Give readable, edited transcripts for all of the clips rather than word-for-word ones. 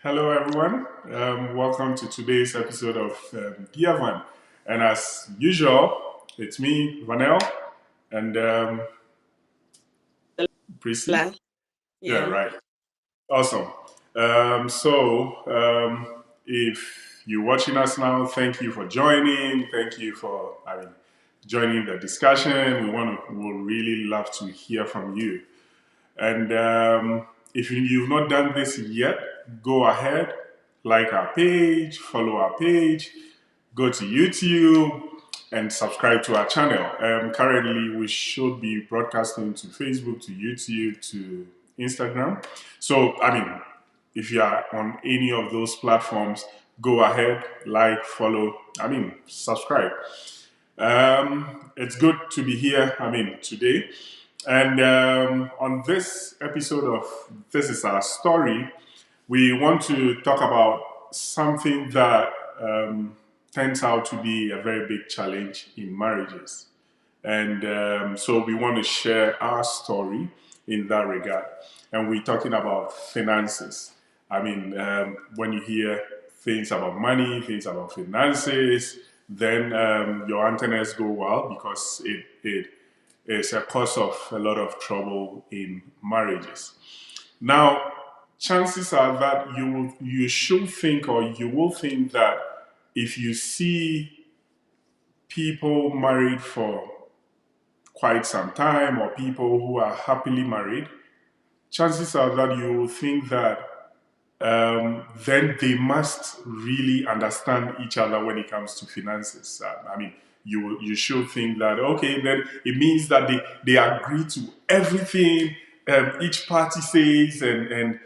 Hello, everyone. Welcome to today's episode of Dear Van. And as usual, it's me, Vanel, and Prissy. Blah. Yeah, Yeah. right. Awesome. If you're watching us now, thank you for joining. Thank you for joining the discussion. We would really love to hear from you. And if you've not done this yet, go ahead, like our page, follow our page, go to YouTube, and subscribe to our channel. Currently, we should be broadcasting to Facebook, to YouTube, to Instagram. So, if you are on any of those platforms, go ahead, like, follow, subscribe. It's good to be here, today. And on this episode of This Is Our Story, we want to talk about something that turns out to be a very big challenge in marriages. And so we want to share our story in that regard. And we're talking about finances. When you hear things about money, things about finances, then your antennas go wild because it is a cause of a lot of trouble in marriages. Now, chances are that you should think or you will think that if you see people married for quite some time or people who are happily married, chances are that you will think that then they must really understand each other when it comes to finances. You should think that okay, then it means that they agree to everything each party says, and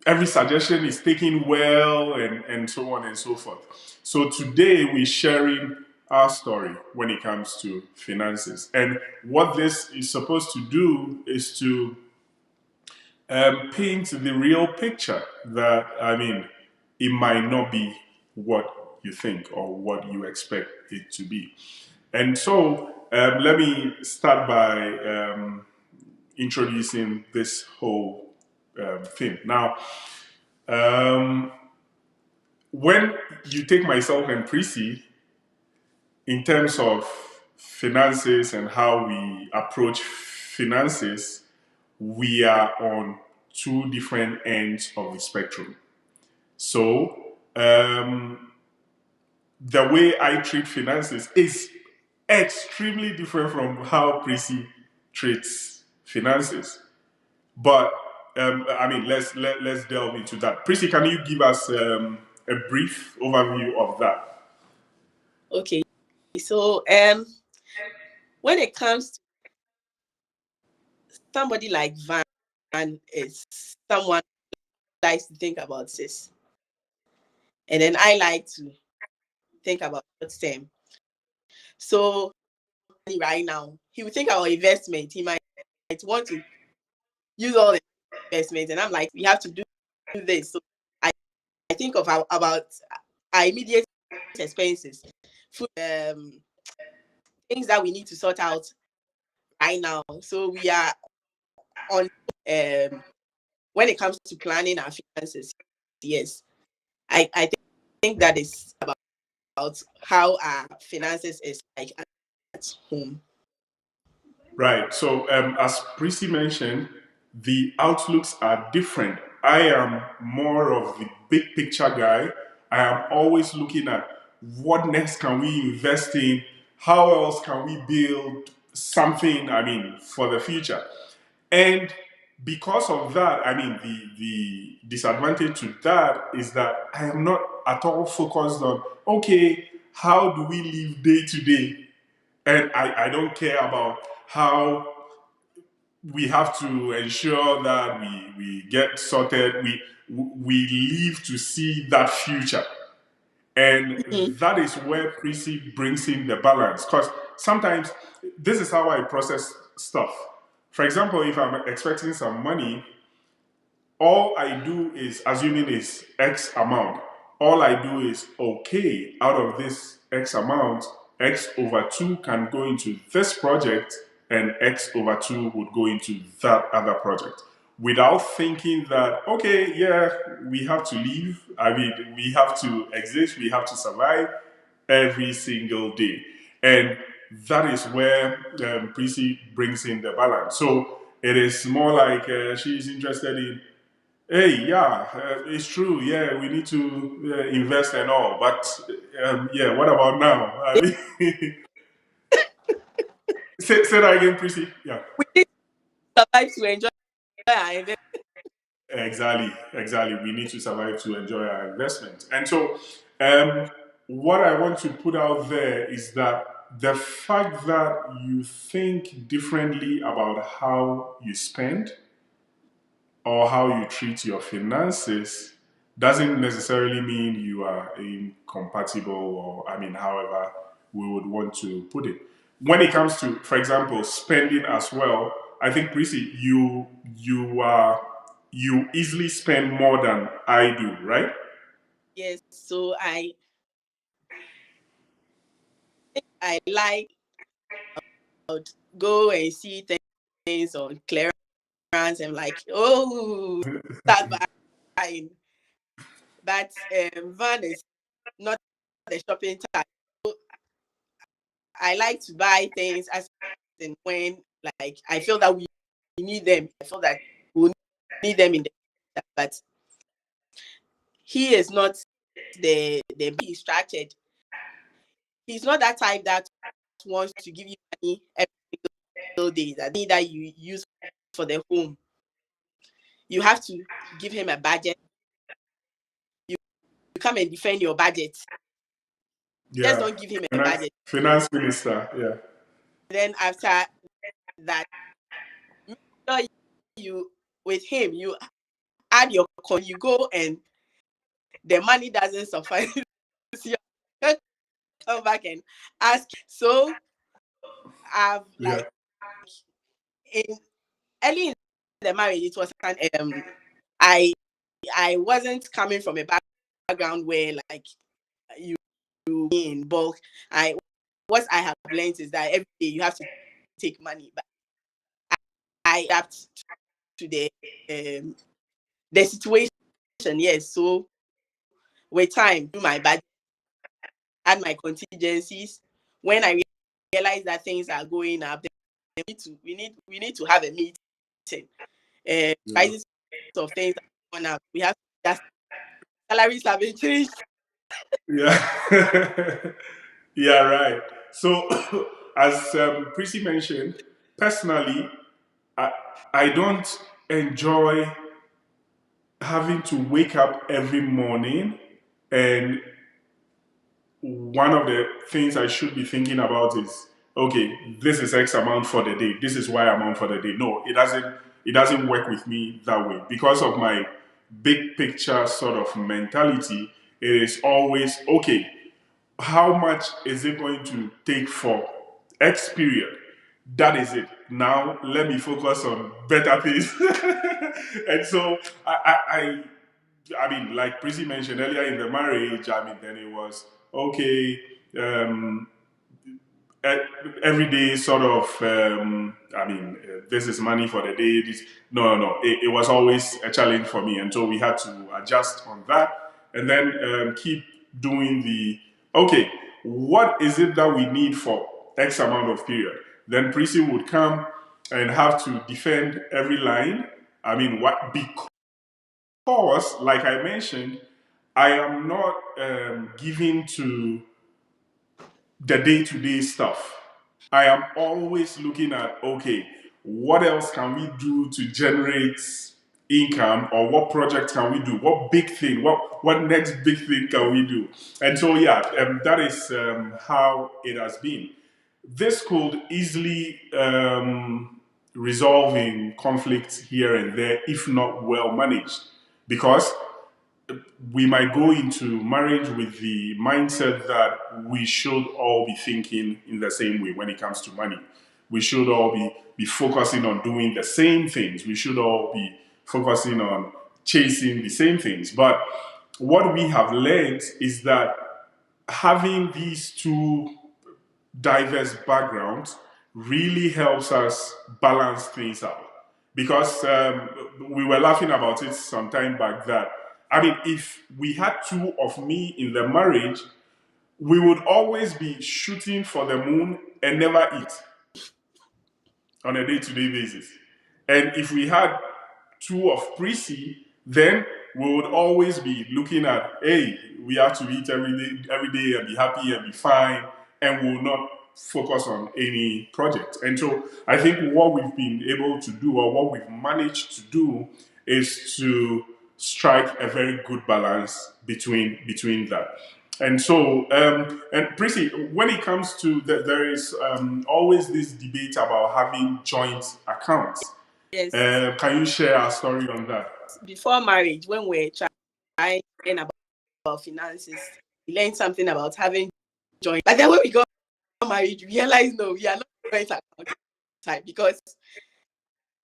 every suggestion is taken well, and so on and so forth. So today we're sharing our story when it comes to finances, and what this is supposed to do is to paint the real picture that, it might not be what you think or what you expect it to be. And so, let me start by introducing this whole thing. Now, um, when you take myself and Prissy in terms of finances and how we approach finances, we are on two different ends of the spectrum. So, the way I treat finances is extremely different from how Prissy treats finances. But let's delve into that. Prissy, can you give us a brief overview of that? Okay. So when it comes to somebody like Van is someone who likes to think about this. And then I like to think about short term. So right now, he will think about investment. He might want to use all the investments. And I'm like, we have to do this. So I think of about our immediate expenses, food, things that we need to sort out right now. So we are on when it comes to planning our finances. Yes, I think that is about how our finances is like at home. Right. So, as Prissy mentioned, the outlooks are different. I am more of the big picture guy. I am always looking at what next can we invest in? How else can we build something, for the future? And because of that, the disadvantage to that is that I am not at all focused on, okay, how do we live day to day? And I don't care about how we have to ensure that we get sorted. We live to see that future. And Mhm. that is where Prissy brings in the balance. Because sometimes this is how I process stuff. For example, if I'm expecting some money, all I do is, assuming it's X amount, all I do is, okay, out of this X amount, X over 2 can go into this project, and X over 2 would go into that other project. without thinking that, okay, yeah, we have to live. I mean, we have to exist, we have to survive every single day. And that is where Prissy brings in the balance. So it is more like she's interested in, hey, yeah, it's true. Yeah, we need to invest and all. But yeah, what about now? I mean, say that again, Prissy. Yeah. We need to survive to enjoy our investment. Exactly, exactly. We need to survive to enjoy our investment. And so, um, what I want to put out there is that the fact that you think differently about how you spend or how you treat your finances doesn't necessarily mean you are incompatible, or, I mean, however we would want to put it. When it comes to, for example, spending as well, I think, Prissy, you easily spend more than I do, right? Yes, so I like go and see things on clearance and like, oh, start buying. But Van is not the shopping type. So I like to buy things as and when like I feel that we need them. I feel that we need them in the future. But he is not the he's structured. He's not that type that wants to give you money every single day. That money that you use for the home. You have to give him a budget. You come and defend your budget. Just Yeah. don't give him a Finance, budget. finance minister, yeah. Then after that, make sure you with him you add your coin. You go and the money doesn't suffice. You come back and ask. So I've Yeah. like in early in the marriage, it was I I wasn't coming from a background where like you in bulk. I what I have learned is that every day you have to take money, but I adapt to the situation. Yes, so with time, do my budget, add my contingencies. When I realize that things are going up, then we need to have a meeting. Yeah. Prices of things are going up. We have just salaries have been changed. Yeah. Yeah, right. So, as Prissy mentioned, personally, I, I don't enjoy having to wake up every morning, and one of the things I should be thinking about is, okay, this is X amount for the day. This is Y amount for the day. No, it doesn't. It doesn't work with me that way because of my big picture sort of mentality. It is always okay. How much is it going to take for X period? That is it. Now let me focus on better things. And so I mean, like Prissy mentioned earlier in the marriage, I mean, then it was okay. Um, e- every day sort of I mean this is money for the day. No, it was always a challenge for me, and so we had to adjust on that, and then keep doing the okay, what is it that we need for X amount of period. Then Prissy would come and have to defend every line. I mean, what, because like I mentioned, I am not given to the day-to-day stuff. I am always looking at, okay, what else can we do to generate income, or what project can we do? What big thing? What next big thing can we do? And so yeah, that is how it has been. This could easily resolve in conflicts here and there if not well managed, because we might go into marriage with the mindset that we should all be thinking in the same way when it comes to money. We should all be focusing on doing the same things. We should all be focusing on chasing the same things. But what we have learned is that having these two diverse backgrounds really helps us balance things out. because we were laughing about it some time back that, I mean, if we had two of me in the marriage, we would always be shooting for the moon and never eat on a day-to-day basis. And if we had two of Prissy, then we would always be looking at, hey, we have to eat every day and be happy and be fine, and we will not focus on any project. And so I think what we've been able to do, or what we've managed to do, is to strike a very good balance between that. And so, and Prissy, when it comes to there is always this debate about having joint accounts. Yes. Can you share our story on that? Before marriage, when we're trying to learn about finances, we learned something about having joint. But then when we got married, we realized no, we are not joint account type, because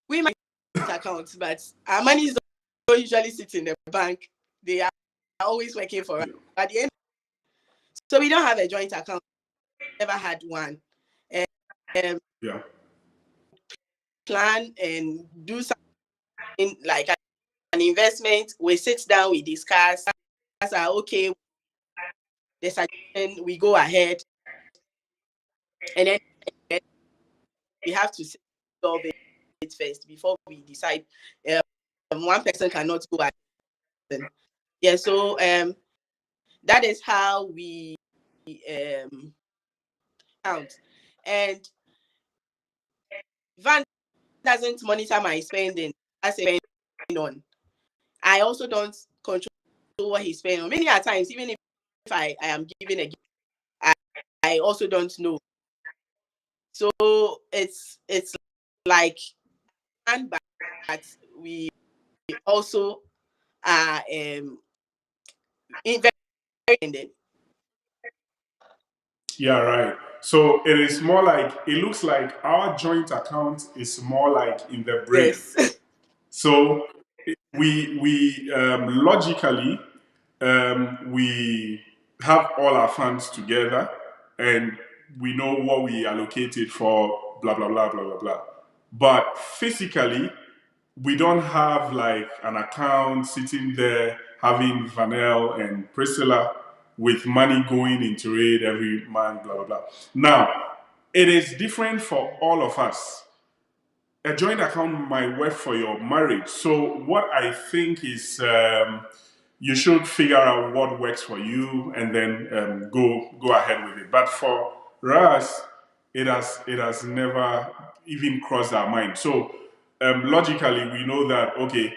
we might joint accounts, but our money don't usually sit in the bank. They are always working for us. At the end, so we don't have a joint account. Never had one. Yeah. Plan and do something like an investment. We sit down, we discuss. Okay, the suggestion, we go ahead, and then we have to solve it first before we decide. One person cannot go ahead. Yeah, so that is how we count. And Van doesn't monitor my spending as a on. I also don't control what he's spending on. Many times, even if I am giving a gift, I also don't know. So it's like, and but we also are very. Yeah, right. So it is more like, it looks like our joint account is more like in the brain. Yes. So we logically we have all our funds together, and we know what we allocated for blah blah blah blah blah blah. But physically, we don't have like an account sitting there having Vanel and Priscilla with money going into it every month, blah blah blah. Now, it is different for all of us. A joint account might work for your marriage. So what I think is, you should figure out what works for you, and then go ahead with it. But for us, it has never even crossed our mind. So logically, we know that, okay,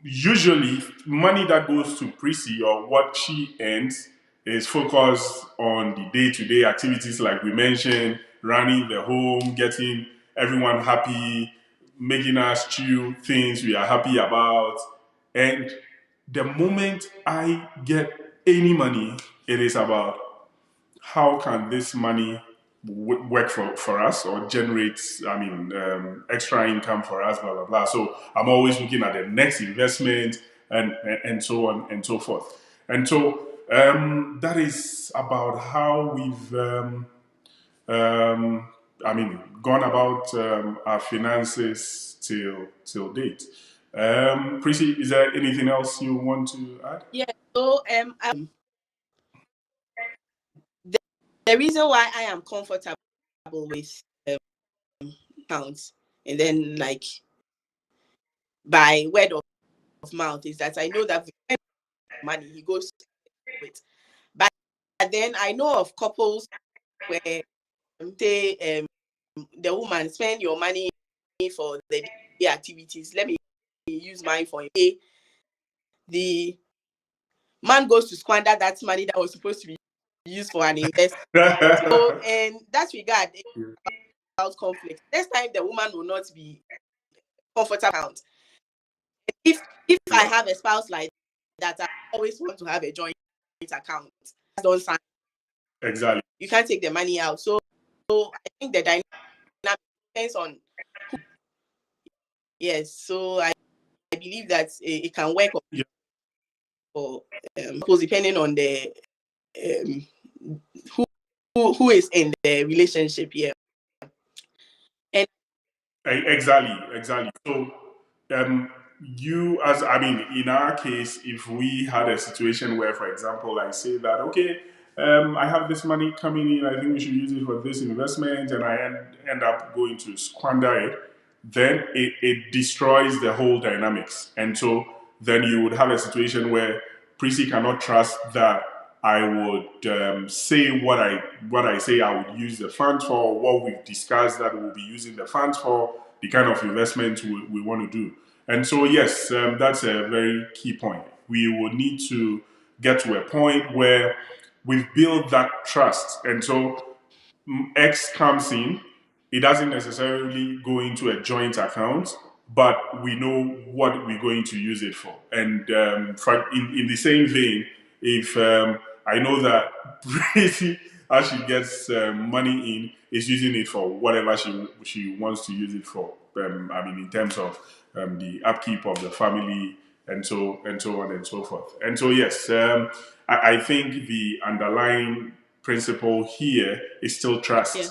usually money that goes to Prissy, or what she earns, is focused on the day-to-day activities like we mentioned, running the home, getting everyone happy, making us chew things we are happy about. And the moment I get any money, it is about how can this money work for us, or generate, I mean, extra income for us, blah blah blah. So I'm always looking at the next investment, and so on and so forth. And so that is about how we've I mean, gone about our finances till date. Prissy, is there anything else you want to add? Yeah. So the reason why I am comfortable with accounts, and then like by word of mouth, is that I know that money he goes with. But then I know of couples where say the woman spend your money for the day activities. Let me use mine for a day. The man goes to squander that money that was supposed to be used for an investment. So in that regard, about conflict, next time the woman will not be comfortable. If I have a spouse like that, I always want to have a joint account. Don't sign. Exactly. You can't take the money out. So I think the dynamic depends on who. Yes. So I believe that it can work for depending on the who is in the relationship here. And Exactly. So, you as I mean, in our case, if we had a situation where, for example, I say that okay, I have this money coming in, I think we should use it for this investment, and I end up going to squander it, then it destroys the whole dynamics, and so then you would have a situation where Prissy cannot trust that I would say what I say I would use the funds for, what we've discussed that we'll be using the funds for, the kind of investment we want to do. And so, yes, that's a very key point. We will need to get to a point where we've built that trust. And so X comes in, it doesn't necessarily go into a joint account, but we know what we're going to use it for. And in the same vein, if I know that Tracy, as she gets money in, is using it for whatever she wants to use it for. I mean, in terms of the upkeep of the family and so on and so forth. And so, yes, I think the underlying principle here is still trust. Yeah.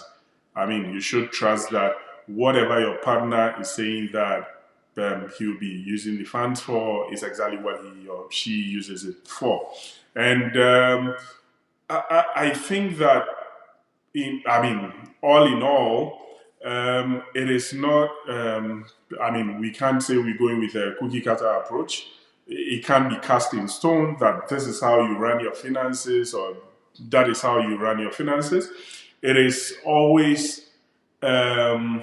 I mean, you should trust that whatever your partner is saying that he'll be using the funds for is exactly what he or she uses it for. And I think that, all in all, it is not, we can't say we're going with a cookie cutter approach. It can't be cast in stone that this is how you run your finances or that is how you run your finances. It is always an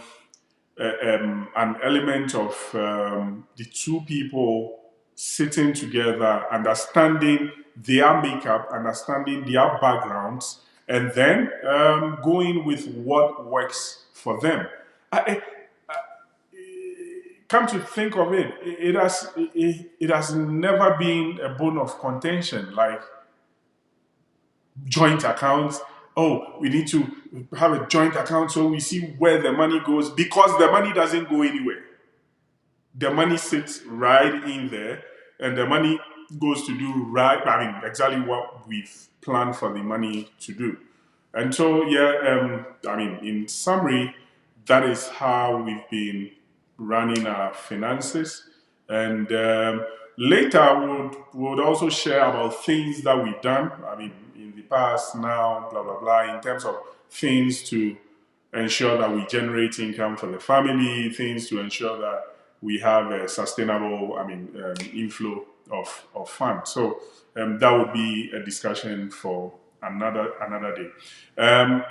element of the two people sitting together, understanding their makeup, understanding their backgrounds, and then going with what works for them. Come to think of it, it has never been a bone of contention like joint accounts. Oh, we need to have a joint account so we see where the money goes, because the money doesn't go anywhere. The money sits right in there, and the money goes to do exactly what we've planned for the money to do. And so, yeah, in summary, that is how we've been running our finances. And later, we'll also share about things that we've done. I mean, in the past, now, blah, blah, blah, in terms of things to ensure that we generate income for the family, things to ensure that we have a sustainable, inflow of funds. So that would be a discussion for another day.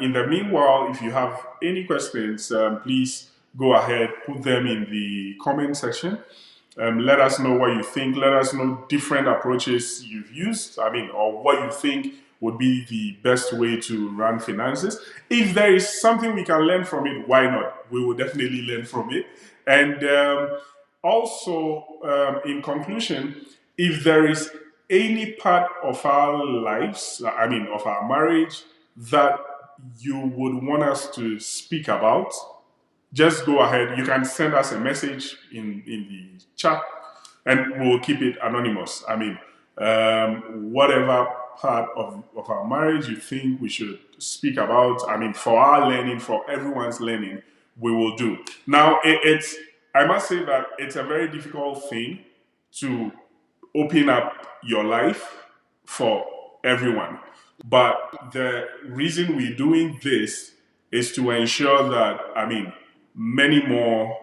In the meanwhile, if you have any questions, please go ahead, put them in the comment section. Let us know what you think. Let us know different approaches you've used, or what you think would be the best way to run finances. If there is something we can learn from it, why not? We will definitely learn from it. And also, in conclusion, if there is any part of our lives, of our marriage, that you would want us to speak about, just go ahead. You can send us a message in the chat and we'll keep it anonymous. Whatever part of our marriage you think we should speak about, for our learning, for everyone's learning, we will do. Now, I must say that it's a very difficult thing to open up your life for everyone. But the reason we're doing this is to ensure that, many more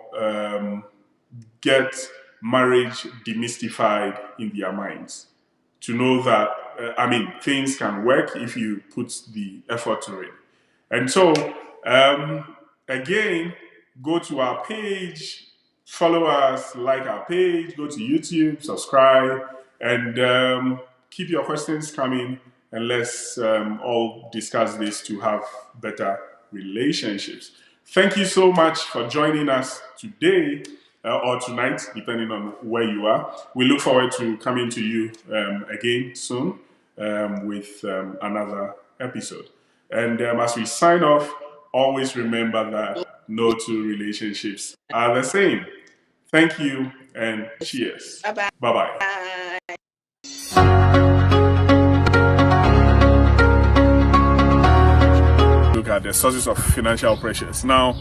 get marriage demystified in their minds. To know that, things can work if you put the effort to it. And so, again, go to our page, follow us, like our page, go to YouTube, subscribe, and keep your questions coming, and let's all discuss this to have better relationships. Thank you so much for joining us today or tonight, depending on where you are. We look forward to coming to you again soon with another episode. And as we sign off, always remember that no two relationships are the same. Thank you and cheers. Bye-bye. Bye-bye. Look at the sources of financial pressures. Now,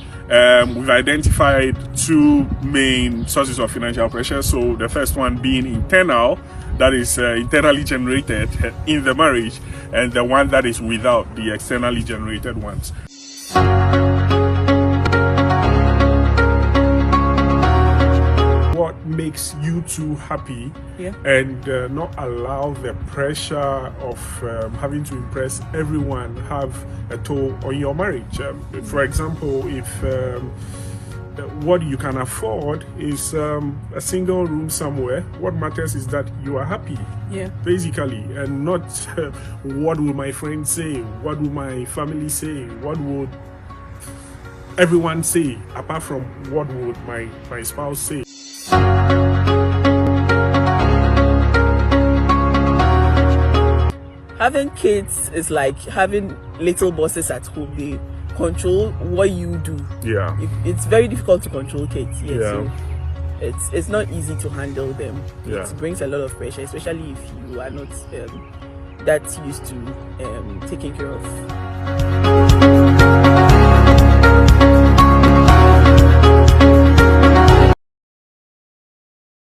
we've identified two main sources of financial pressure. So the first one being internal, that is internally generated in the marriage, and the one that is without, the externally generated ones. What makes you two happy, and not allow the pressure of having to impress everyone have a toll on your marriage? For example, if what you can afford is a single room somewhere, what matters is that you are happy, basically, and not what will my friends say, what will my family say, what would everyone say, apart from what would my spouse say. Having kids is like having little bosses at home. They control what you do. It's very difficult to control kids. So it's not easy to handle them. It brings a lot of pressure, especially if you are not that used to taking care of